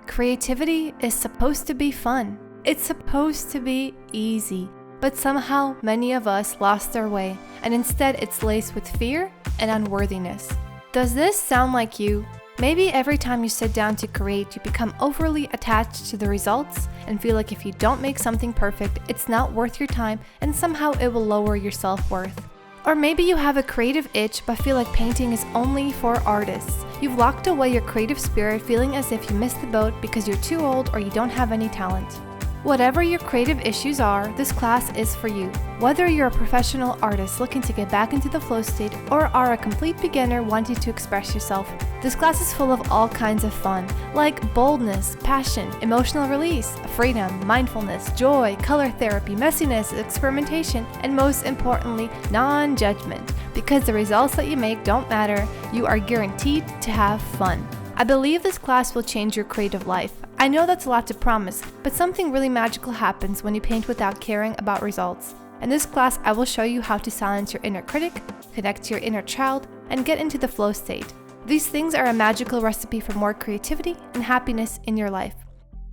Creativity is supposed to be fun. It's supposed to be easy. But somehow many of us lost their way, and instead it's laced with fear and unworthiness. Does this sound like you? Maybe every time you sit down to create, you become overly attached to the results and feel like if you don't make something perfect, it's not worth your time and somehow it will lower your self-worth. Or maybe you have a creative itch but feel like painting is only for artists. You've locked away your creative spirit feeling as if you missed the boat because you're too old or you don't have any talent. Whatever your creative issues are, this class is for you. Whether you're a professional artist looking to get back into the flow state or are a complete beginner wanting to express yourself, this class is full of all kinds of fun, like boldness, passion, emotional release, freedom, mindfulness, joy, color therapy, messiness, experimentation, and most importantly, non-judgment. Because the results that you make don't matter, you are guaranteed to have fun. I believe this class will change your creative life. I know that's a lot to promise, but something really magical happens when you paint without caring about results. In this class, I will show you how to silence your inner critic, connect to your inner child, and get into the flow state. These things are a magical recipe for more creativity and happiness in your life.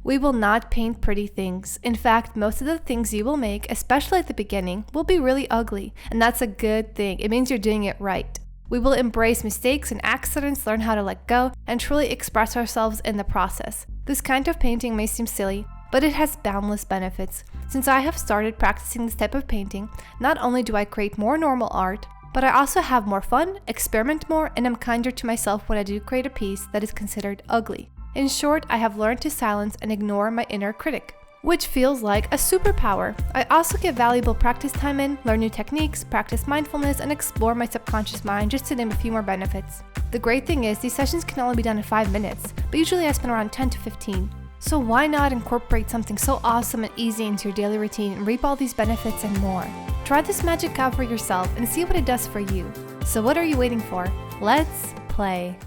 We will not paint pretty things. In fact, most of the things you will make, especially at the beginning, will be really ugly, and that's a good thing. It means you're doing it right. We will embrace mistakes and accidents, learn how to let go, and truly express ourselves in the process. This kind of painting may seem silly, but it has boundless benefits. Since I have started practicing this type of painting, not only do I create more normal art, but I also have more fun, experiment more, and am kinder to myself when I do create a piece that is considered ugly. In short, I have learned to silence and ignore my inner critic, which feels like a superpower. I also get valuable practice time in, learn new techniques, practice mindfulness, and explore my subconscious mind, just to name a few more benefits. The great thing is, these sessions can only be done in 5 minutes, but usually I spend around 10 to 15. So why not incorporate something so awesome and easy into your daily routine and reap all these benefits and more? Try this magic out for yourself and see what it does for you. So what are you waiting for? Let's play.